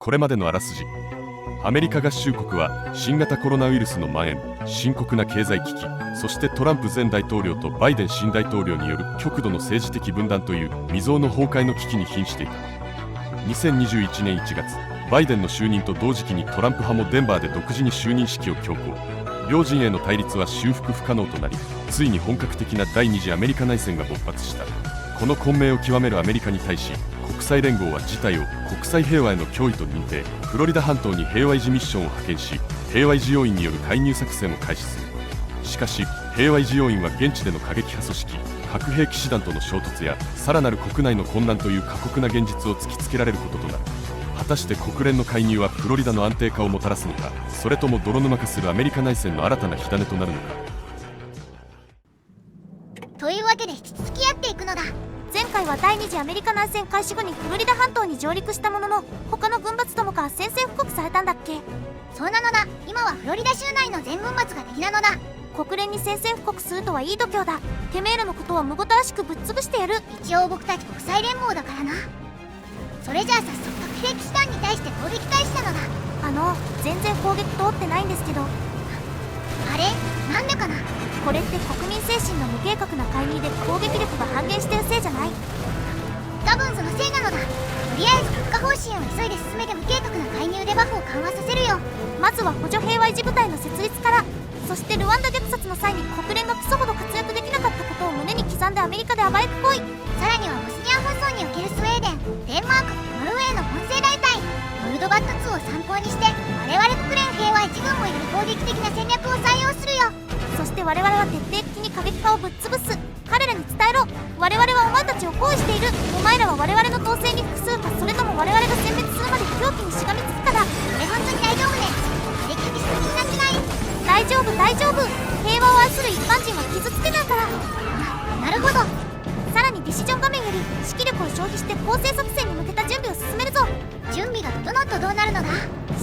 これまでのあらすじ。アメリカ合衆国は新型コロナウイルスの蔓延、深刻な経済危機、そしてトランプ前大統領とバイデン新大統領による極度の政治的分断という未曾有の崩壊の危機に瀕していた。2021年1月、バイデンの就任と同時期にトランプ派もデンバーで独自に就任式を強行。両陣営の対立は修復不可能となり、ついに本格的な第二次アメリカ内戦が勃発した。この混迷を極めるアメリカに対し、国際連合は事態を国際平和への脅威と認定。フロリダ半島に平和維持ミッションを派遣し、平和維持要員による介入作戦を開始する。しかし平和維持要員は現地での過激派組織核兵器師団との衝突やさらなる国内の混乱という過酷な現実を突きつけられることとなる。果たして国連の介入はフロリダの安定化をもたらすのか、それとも泥沼化するアメリカ内戦の新たな火種となるのか。というわけで引き続きやっていくのだ。前回は第二次アメリカ内戦開始後にフロリダ半島に上陸したものの、他の軍閥どもから宣戦布告されたんだっけ。そうなのだ。今はフロリダ州内の全軍閥が敵なのだ。国連に宣戦布告するとはいい度胸だ。てめえらのことはむごたらしくぶっ潰してやる。一応僕たち国際連合だからな。それじゃあ早速核兵器師団に対して攻撃開始なのだ。全然攻撃通ってないんですけど。あれ、なんでかな。これって国民精神の無計画な介入で攻撃力が半減してるせいじゃない？多分そのせいなのだ。とりあえず国家方針を急いで進めて無計画な介入でバフを緩和させるよ。まずは補助平和維持部隊の設立から。そしてルワンダ虐殺の際に国連が基礎ほど活躍できなかったことを胸に刻んでアメリカで暴れっぽい。さらにはボスニア紛争におけるスウェーデン、デンマーク、ノルウェーの混成大隊モルドバット2を参考にして、我々国連平和維持軍もより攻撃的な戦略を採用するよ。そして我々は徹底的に過激派をぶっ潰す。彼らに伝えろ。我々はお前たちを包囲している。お前らは我々の統制に服するか、それとも我々が殲滅するまで狂気にしがみつくかだ。本当に大丈夫ね。過激しすぎになってない？大丈夫大丈夫。平和を愛する一般人は傷つけないから。なるほど。さらにディシジョン画面より指揮力を消費して攻勢作戦に向けた準備を進めるぞ。準備が整うとどうなるのだ？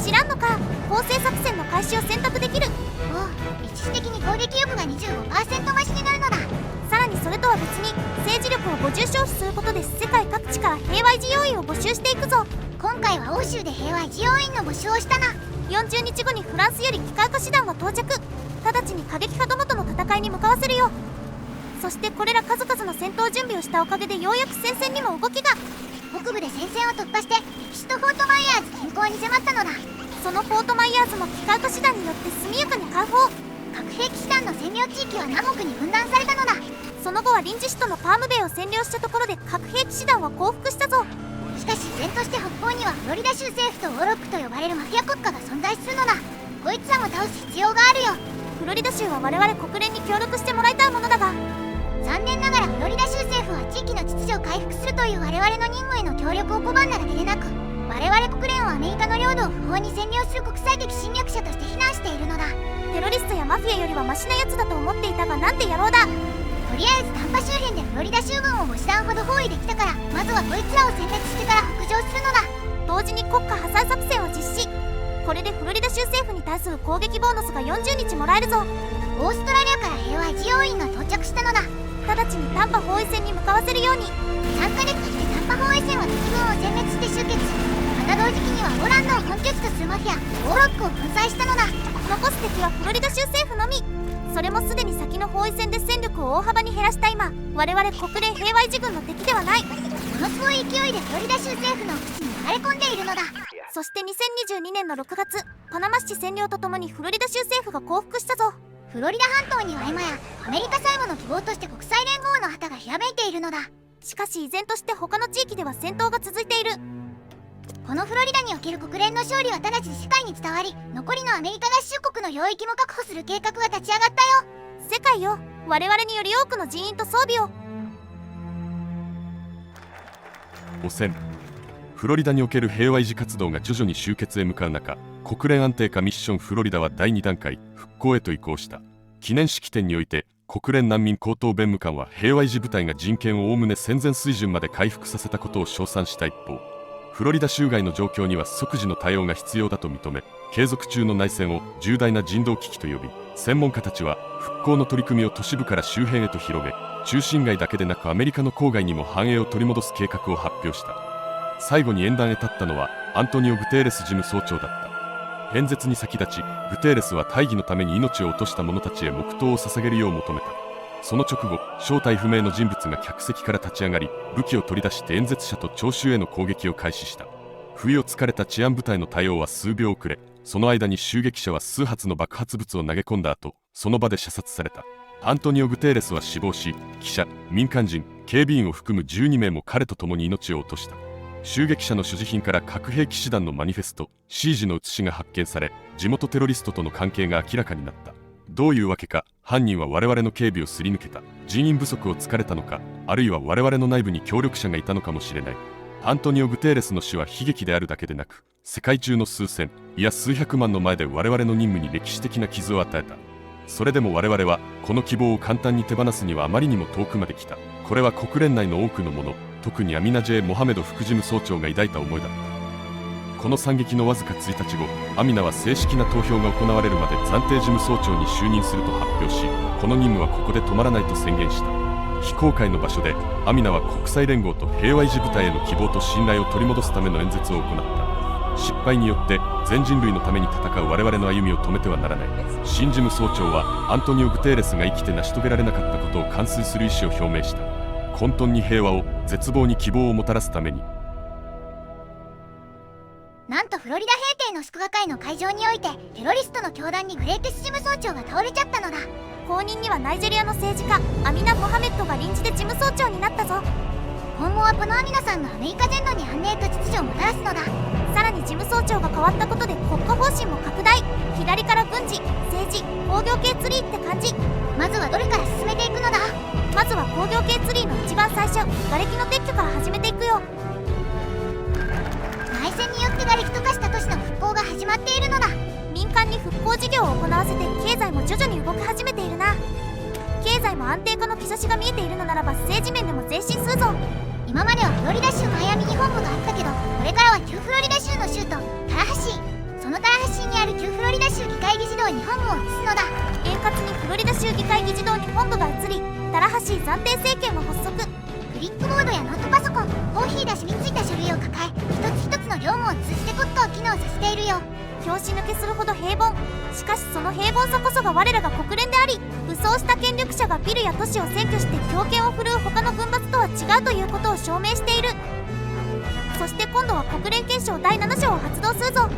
知らんのか。攻勢作戦の開始を選択できる。おう、一時的に攻撃力が 25% 増しになるのだ。さらにそれとは別に政治力を50消費することで世界各地から平和維持要員を募集していくぞ。今回は欧州で平和維持要員の募集をしたな。40日後にフランスより機械化師団が到着。直ちに過激派どもとの戦いに向かわせるよ。そしてこれら数々の戦闘準備をしたおかげでようやく戦線にも動きが。北部で戦線を突破して敵首都フォートマイヤーズ近郊に迫ったのだ。そのフォートマイヤーズも機械化師団によって速やかに解放。核兵器師団の占領地域は南北に分断されたのだ。その後は臨時首都のパームベイを占領したところで核兵器師団は降伏したぞ。しかし依然として北方にはフロリダ州政府とウォロックと呼ばれるマフィア国家が存在するのだ。こいつらも倒す必要があるよ。フロリダ州は我々国連に協力してもらいたいものだが、残念ながらフロリダ州政府は地域の秩序を回復するという我々の任務への協力を拒んだだけでなく、我々国連をアメリカの領土を不法に占領する国際的侵略者として非難しているのだ。テロリストやマフィアよりはマシなやつだと思っていたが、なんて野郎だ。とりあえず丹波周辺でフロリダ州軍を5師団ほど包囲できたから、まずはこいつらを殲滅してから北上するのだ。同時に国家破産作戦を実施。これでフロリダ州政府に対する攻撃ボーナスが40日もらえるぞ。オーストラリアから平和維持要員が到着したのだ。直ちに丹波包囲戦に向かわせるように。3ヶ月かけて丹波包囲戦は敵軍を殲滅して終結。また同時期にはオランドを本拠地とするマフィアウォロックを粉砕したのだ。残す敵はフロリダ州政府のみ。それもすでに先の包囲戦で戦力を大幅に減らした今、我々国連平和維持軍の敵ではない。ものすごい勢いでフロリダ州政府の奥地に流れ込んでいるのだ。そして2022年の6月、パナマ市占領とともにフロリダ州政府が降伏したぞ。フロリダ半島には今やアメリカ最後の希望として国際連合の旗がひらめいているのだ。しかし依然として他の地域では戦闘が続いている。このフロリダにおける国連の勝利は直ちに世界に伝わり、残りのアメリカ合衆国の領域も確保する計画が立ち上がったよ。世界よ、我々により多くの人員と装備を。汚染。フロリダにおける平和維持活動が徐々に終結へ向かう中、国連安定化ミッションフロリダは第2段階復興へと移行した。記念式典において国連難民高等弁務官は平和維持部隊が人権をおおむね戦前水準まで回復させたことを称賛した一方、フロリダ州外の状況には即時の対応が必要だと認め、継続中の内戦を重大な人道危機と呼び、専門家たちは復興の取り組みを都市部から周辺へと広げ、中心街だけでなくアメリカの郊外にも繁栄を取り戻す計画を発表した。最後に演壇へ立ったのはアントニオ・グテーレス事務総長だった。演説に先立ちグテーレスは大義のために命を落とした者たちへ黙祷を捧げるよう求めた。その直後、正体不明の人物が客席から立ち上がり、武器を取り出して演説者と聴衆への攻撃を開始した。不意をつかれた治安部隊の対応は数秒遅れ、その間に襲撃者は数発の爆発物を投げ込んだ後、その場で射殺された。アントニオ・グテーレスは死亡し、記者、民間人、警備員を含む12名も彼と共に命を落とした。襲撃者の所持品から核兵器師団のマニフェスト、シージの写しが発見され、地元テロリストとの関係が明らかになった。どういうわけか、犯人は我々の警備をすり抜けた。人員不足を突かれたのか、あるいは我々の内部に協力者がいたのかもしれない。アントニオ・グテーレスの死は悲劇であるだけでなく、世界中の数千、いや数百万の前で我々の任務に歴史的な傷を与えた。それでも我々はこの希望を簡単に手放すにはあまりにも遠くまで来た。これは国連内の多くの者、特にアミナ・J・モハメド副事務総長が抱いた思いだった。この惨劇のわずか1日後、アミナは正式な投票が行われるまで暫定事務総長に就任すると発表し、この任務はここで止まらないと宣言した。非公開の場所でアミナは国際連合と平和維持部隊への希望と信頼を取り戻すための演説を行った。失敗によって全人類のために戦う我々の歩みを止めてはならない。新事務総長はアントニオ・グテーレスが生きて成し遂げられなかったことを完遂する意思を表明した。混沌に平和を、絶望に希望をもたらすために。なんとフロリダ平定の祝賀会の会場においてテロリストの教団にグレイテス事務総長が倒れちゃったのだ。後任にはナイジェリアの政治家アミナ・モハメッドが臨時で事務総長になったぞ。今後はこのアミナさんのアメリカ全土に安寧と秩序をもたらすのだ。さらに事務総長が変わったことで国家方針も拡大。左から軍事、政治、工業系ツリーって感じ。まずはどれから進めていくのだ。まずは工業系ツリーの一番最初、瓦礫の撤去から始めていくよ。内戦によって瓦礫と化した都市の復興が始まっているのだ。民間に復興事業を行わせて経済も徐々に動き始めているな。経済も安定化の兆しが見えているのならば政治面でも前進するぞ。今まではフロリダ州マイアミに本部があったけど、これからは旧フロリダ州の州都タラハシー、そのタラハシーにある旧フロリダ州議会議事堂に本部を移すのだ。円滑にフロリダ州議会議事堂に本部が移り、タラハシー暫定政権は発足。クリックボードやノートパソコン、コーヒーだしについた書類を抱え、一つ一つの業務を通じて国家を機能させているよ。拍子抜けするほど平凡。しかしその平凡さこそが我らが国連であり、武装した権力者がビルや都市を占拠して強権を振るう他の軍閥とは違うということを証明している。そして今度は国連憲章第7条を発動するぞ。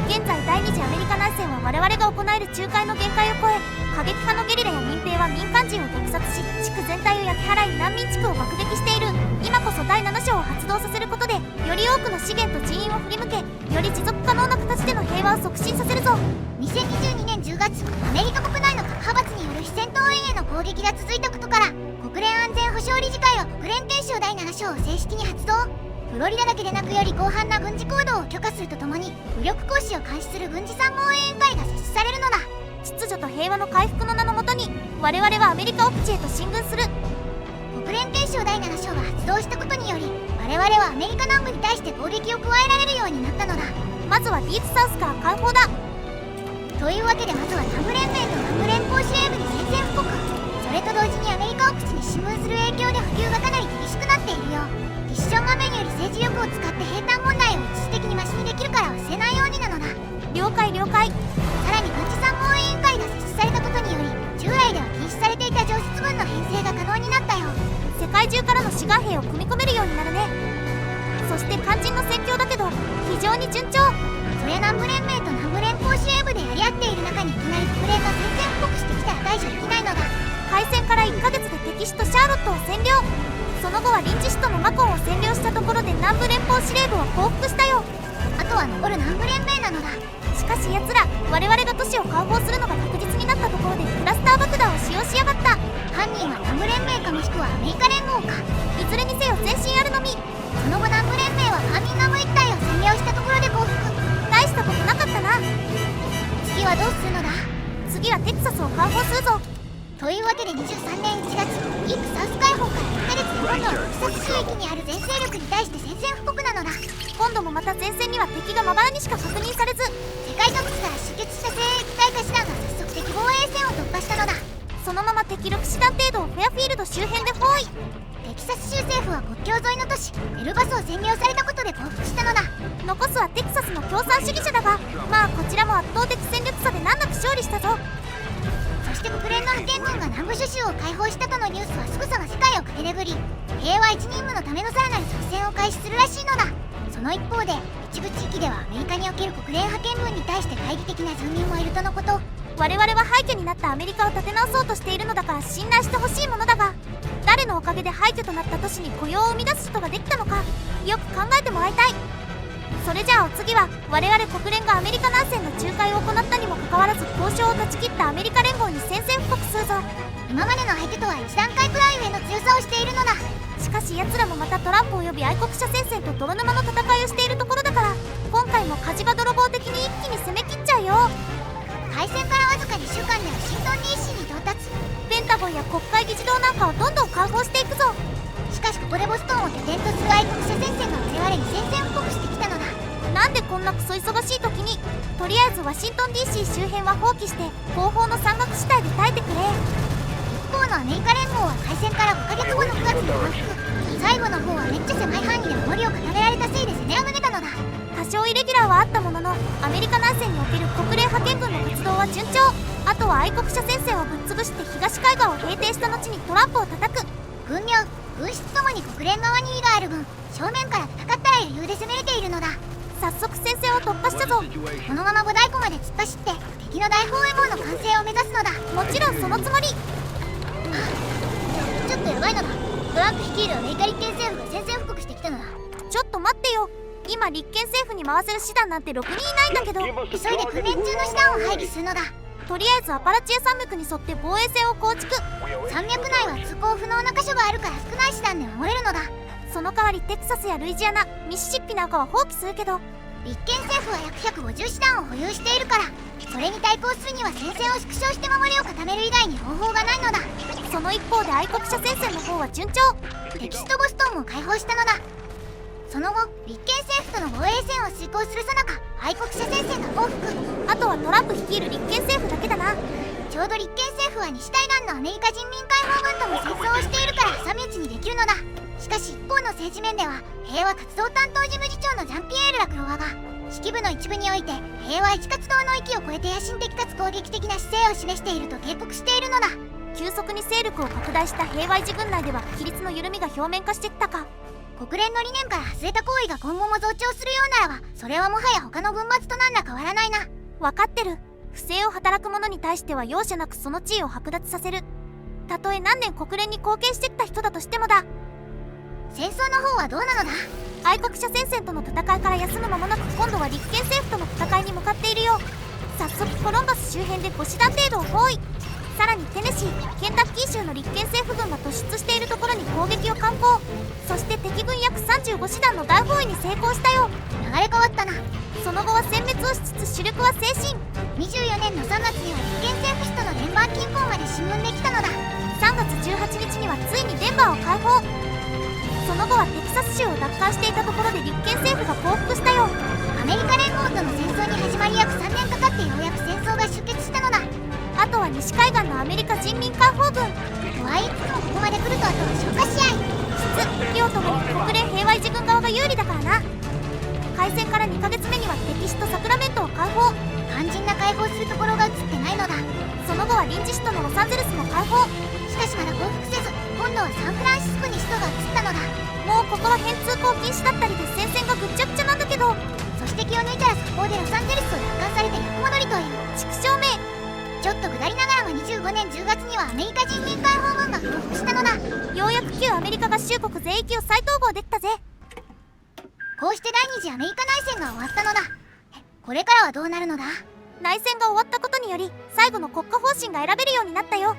現在第二次アメリカ内戦は我々が行える仲介の限界を超え、過激派のゲリラや民兵は民間人を虐殺し、地区全体を焼き払い難民地区を爆撃している。今こそ第7条を発動させることで、より多くの資源と人員を振り向け、より持続可能な形での平和を促進させるぞ。2022年10月、アメリカ国内の各派閥による非戦闘員への攻撃が続いたことから、国連安全保障理事会は国連憲章第7章を正式に発動。フロリダだけでなくより広範な軍事行動を許可するとともに、武力行使を監視する軍事参謀委員会が設置されるのだ。秩序と平和の回復の名のもとに、我々はアメリカ奥地へと進軍する。国連憲章第7章が発動したことにより、我々はアメリカ南部に対して攻撃を加えられるようになったのだ。まずはディープサウスから解放だ。というわけでまずは南部連盟と南部連邦司令部に宣戦布告。それと同時にアメリカ奥地に進軍する影響で補給がかなり厳しくなっているよ。ディションアメにより政治力を使って兵站問題を一時的にマシにできるから忘れないようになのだ。了解了解。さらに軍事参謀委員会が設置されたことにより、従来では禁止されていた上質分の編成が可能になったよ。世界中からの志願兵を組み込めるようになるね。そして肝心の戦況だけど非常に順調。それ南部連盟と南部連邦司令部でやり合っている中にいきなり国連が宣戦布告してきたら対処できないのだ。開戦から1ヶ月で敵首都シャーロットを占領。その後は臨時首都のマコンを占領したところで南部連邦司令部は降伏したよ。あとは残る南部連盟なのだ。しかし奴ら、我々が都市を解放するのが確実になったところでクラスター爆弾を使用しやがった。犯人は南部連盟かもしくはアメリカ連合か。いずれにせよ前進あるのみ。その後南部連盟はファーミンガム一帯を占領したところで降伏。大したことなかったな。次はどうするのだ。次はテキサスを解放するぞ。というわけで23年1月、ディープサウス解放から1ヶ月で今度はテキサス州域にある全勢力に対して宣戦布告なのだ。今度もまた前線には敵がまばらにしか確認されず、世界各地から集結した精鋭機体化師団が早速敵防衛線を突破したのだ。そのまま敵6師団程度をフェアフィールド周辺で包囲。キサス州政府は国境沿いの都市エルバスを占領されたことで降伏したのだ。残すはテキサスの共産主義者だが、まあこちらも圧倒的戦力差で難なく勝利したぞ。そして国連の派遣軍が南部諸州を解放したとのニュースはすぐさま世界を駆け巡り、平和一任務のためのさらなる作戦を開始するらしいのだ。その一方で一部地域ではアメリカにおける国連派遣軍に対して懐疑的な住民もいるとのこと。我々は廃墟になったアメリカを立て直そうとしているのだから信頼してほしいものだが、誰のおかげで廃墟となった都市に雇用を生み出す人ができたのか、よく考えてもらいたい。それじゃあお次は、我々国連がアメリカ南西の仲介を行ったにもかかわらず交渉を断ち切ったアメリカ連合に宣戦布告するぞ。今までの相手とは一段階くらい上の強さをしているのだ。しかし奴らもまたトランプおよび愛国者戦線と泥沼の戦いをしているところだから、今回も火事場泥棒的に一気に攻め切っちゃうよ。開戦からわずか2週間でワシントン DC に到達。ペンタゴンや国会議事堂なんかをどんどん解放していくぞ。しかしここでボストンを拠点とする愛国者戦線が我々に宣戦布告してきたのだ。なんでこんなクソ忙しい時に、とりあえずワシントン DC 周辺は放棄して後方の山岳地帯で耐えてくれ。一方のアメリカ連合は開戦から5ヶ月後の9月に報復。最後の方はめっちゃ狭い範囲で守りを固められたせいで攻めを抜けたのだ。多少イレギュラーはあったものの、アメリカ南西における国連派遣軍の活動は順調。あとは愛国者戦線をぶっ潰して東海岸を平定した後にトランプを叩く。軍名軍室ともに国連側に意がある分、正面から戦ったら余裕で攻めれているのだ。早速戦線を突破したぞ。このまま五大湖まで突っ走って敵の大砲衛網の完成を目指すのだ。もちろんそのつもり。ちょっとやばいのだ。トランプ率いるアメリカ立憲政府が宣戦布告してきたのだ。ちょっと待ってよ、今立憲政府に回せる手段なんてろくにいないんだけど。急いで訓練中の手段を配備するのだ。とりあえずアパラチア山脈に沿って防衛線を構築。山脈内は通行不能な箇所があるから少ない手段で守れるのだ。その代わりテキサスやルイジアナ、ミシシッピなんかは放棄するけど、立憲政府は約150師団を保有しているから、それに対抗するには戦線を縮小して守りを固める以外に方法がないのだ。その一方で愛国者戦線の方は順調。敵地とボストンも解放したのだ。その後立憲政府との防衛線を遂行するさなか愛国者戦線が報復。あとはトランプ率いる立憲政府だけだな。ちょうど立憲政府は西海岸のアメリカ人民解放軍とも戦争をしているから挟み撃ちにできるのだ。しかし一方の政治面では平和活動担当事務次長のジャンピエール・ラクロワが指揮部の一部において平和一活動の域を超えて野心的かつ攻撃的な姿勢を示していると警告しているのだ。急速に勢力を拡大した平和維持軍内では規律の緩みが表面化してきたか。国連の理念から外れた行為が今後も増長するようならば、それはもはや他の軍閥と何ら変わらないな。分かってる。不正を働く者に対しては容赦なくその地位を剥奪させる。たとえ何年国連に貢献してきた人だとしてもだ。戦争の方はどうなのだ。愛国者戦線との戦いから休む間もなく今度は立憲政府との戦いに向かっているよ。早速コロンバス周辺で5師団程度を包囲。さらにテネシー、ケンタッキー州の立憲政府軍が突出しているところに攻撃を敢行。そして敵軍約35師団の大包囲に成功したよ。流れ変わったな。その後は殲滅をしつつ主力は精神。24年の3月には立憲政府首都のデンバー近郊まで進軍できたのだ。3月18日にはついにデンバーを解放。その後はテキサス州を奪還していたところで立憲政府が降伏したよ。アメリカ連合との戦争に始まり約3年かかってようやく戦争が終結したのだ。あとは西海岸のアメリカ人民解放軍。とは言いつつもここまで来るとあとは消化試合。質、量ともに国連平和維持軍側が有利だからな。開戦から2ヶ月目には敵地とサクラメントを解放。肝心な解放するところが映ってないのだ。その後は臨時首都のロサンゼルスも解放。しかしまだ降伏せず、今度はサンフランシスコに首都が移ったのだ。もうここは辺通行禁止だったりで戦線がぐっちゃぐちゃなんだけど。そして気を抜いたら速攻でロサンゼルスを奪還されて逆戻りという畜生め。ちょっと下りながらも25年10月にはアメリカ人民解放軍が降伏したのだ。ようやく旧アメリカ合衆国全域を再統合できたぜ。こうして第二次アメリカ内戦が終わったのだ。これからはどうなるのだ。内戦が終わったことにより最後の国家方針が選べるようになったよ。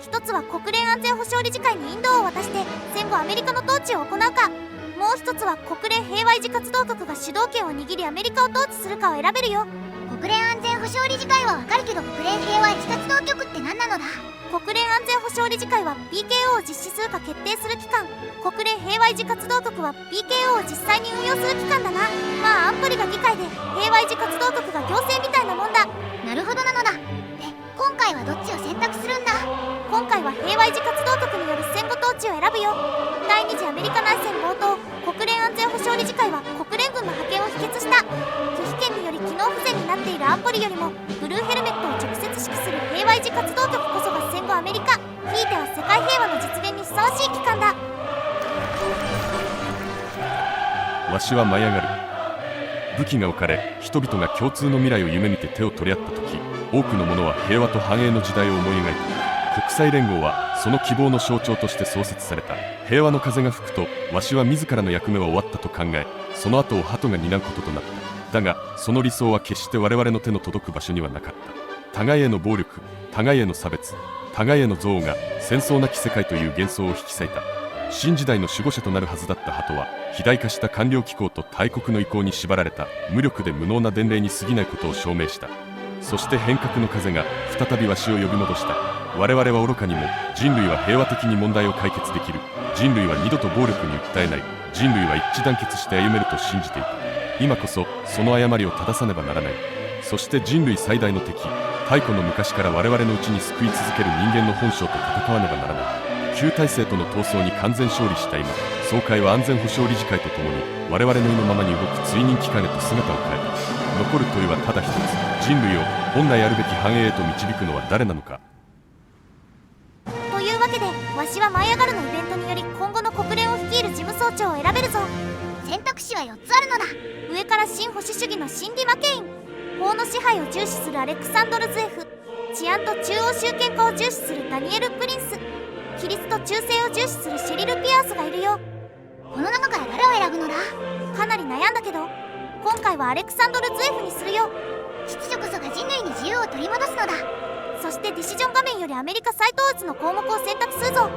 一つは国連安全保障理事会に引導を渡して戦後アメリカの統治を行うか、もう一つは国連平和維持活動局が主導権を握りアメリカを統治するかを選べるよ。国連安全保障理事会はわかるけど国連平和維持活動局って何なのだ。国連安全保障理事会は PKO を実施するか決定する機関。国連平和維持活動局は PKO を実際に運用する機関だな。まあ安保理が議会で平和維持活動局が行政みたいなもんだ。なるほどなのだ。今回はどっちを選択するんだ。今回は平和維持活動局による戦後統治置を選ぶよ。第二次アメリカ内戦冒頭、国連安全保障理事会は国連軍の派遣を否決した。拒否権により機能不全になっている安保理よりもブルーヘルメットを直接指揮する平和維持活動局こそが戦後アメリカ、ひいては世界平和の実現にふさわしい機関だ。わしは舞い上がる。武器が置かれ、人々が共通の未来を夢見て手を取り合った時、多くの者は平和と繁栄の時代を思い描いた。国際連合はその希望の象徴として創設された。平和の風が吹くと、わしは自らの役目は終わったと考え、その後を鳩が担うこととなった。だがその理想は決して我々の手の届く場所にはなかった。互いへの暴力、互いへの差別、互いへの憎悪が戦争なき世界という幻想を引き裂いた。新時代の守護者となるはずだった鳩は、肥大化した官僚機構と大国の意向に縛られた無力で無能な伝令に過ぎないことを証明した。そして変革の風が再びわしを呼び戻した。我々は愚かにも、人類は平和的に問題を解決できる。人類は二度と暴力に訴えない。人類は一致団結して歩めると信じていた。今こそその誤りを正さねばならない。そして人類最大の敵、太古の昔から我々のうちに救い続ける人間の本性と戦わねばならない。旧体制との闘争に完全勝利した今、総会は安全保障理事会とともに我々の意のままに動く追認機関へと姿を変えた。残る問いはただ一つ、人類を本来あるべき繁栄へと導くのは誰なのか。というわけで、わしは舞い上がるのイベントにより今後の国連を率いる事務総長を選べるぞ。選択肢は4つあるのだ。上から新保守主義のシンディ・マケイン、法の支配を重視するアレクサンドル・ズエフ、治安と中央集権化を重視するダニエル・プリンス、規律と忠誠を重視するシェリル・ピアースがいるよ。この中から誰を選ぶのだ。かなり悩んだけど、今回はアレクサンドル・ズエフにするよ。秩序こそが人類に自由を取り戻すのだ。そしてディシジョン画面よりアメリカ再統一の項目を選択するぞ。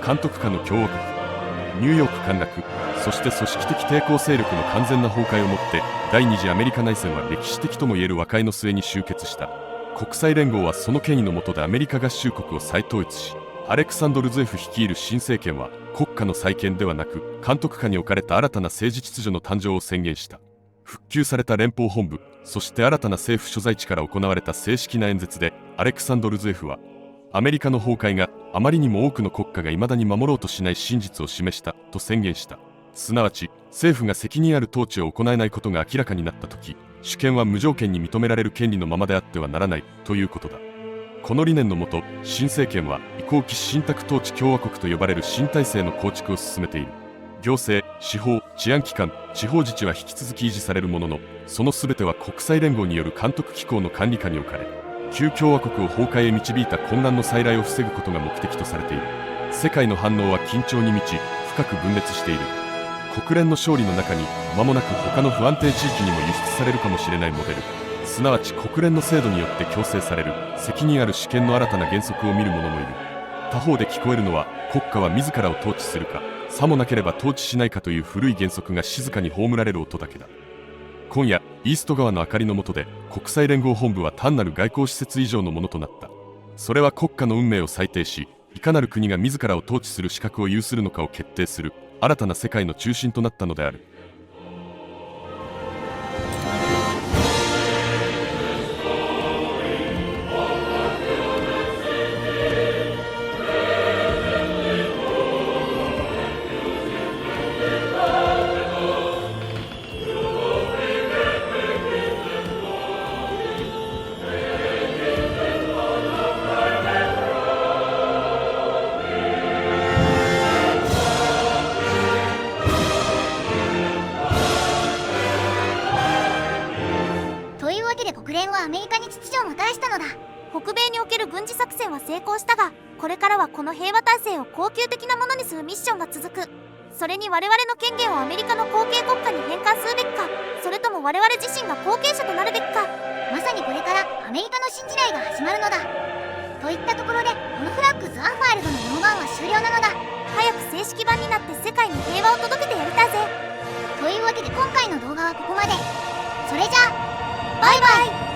監督下の共和国、ニューヨーク陥落、そして組織的抵抗勢力の完全な崩壊をもって第二次アメリカ内戦は歴史的ともいえる和解の末に終結した。国際連合はその権威の下でアメリカ合衆国を再統一し、アレクサンドル・ズエフ率いる新政権は国家の再建ではなく監督下に置かれた新たな政治秩序の誕生を宣言した。復旧された連邦本部、そして新たな政府所在地から行われた正式な演説でアレクサンドル・ズエフは、アメリカの崩壊があまりにも多くの国家が未だに守ろうとしない真実を示したと宣言した。すなわち政府が責任ある統治を行えないことが明らかになった時、主権は無条件に認められる権利のままであってはならないということだ。この理念のもと、新政権は移行期信託統治共和国と呼ばれる新体制の構築を進めている。行政、司法、治安機関、地方自治は引き続き維持されるものの、その全ては国際連合による監督機構の管理下に置かれ、旧共和国を崩壊へ導いた混乱の再来を防ぐことが目的とされている。世界の反応は緊張に満ち、深く分裂している。国連の勝利の中に間もなく他の不安定地域にも輸出されるかもしれないモデル、すなわち国連の制度によって強制される責任ある主権の新たな原則を見る者もいる。他方で聞こえるのは、国家は自らを統治するか、さもなければ統治しないかという古い原則が静かに葬られる音だけだ。今夜イースト川の明かりの下で国際連合本部は単なる外交施設以上のものとなった。それは国家の運命を裁定し、いかなる国が自らを統治する資格を有するのかを決定する新たな世界の中心となったのである。国連はアメリカに秩序をもたらしたのだ。北米における軍事作戦は成功したが、これからはこの平和体制を恒久的なものにするミッションが続く。それに我々の権限をアメリカの後継国家に返還するべきか、それとも我々自身が後継者となるべきか。まさにこれからアメリカの新時代が始まるのだ。といったところで、このフラッグズ・アンファイルドの4番は終了なのだ。早く正式版になって世界に平和を届けてやりたいぜ。というわけで今回の動画はここまで。それじゃあバイバイ。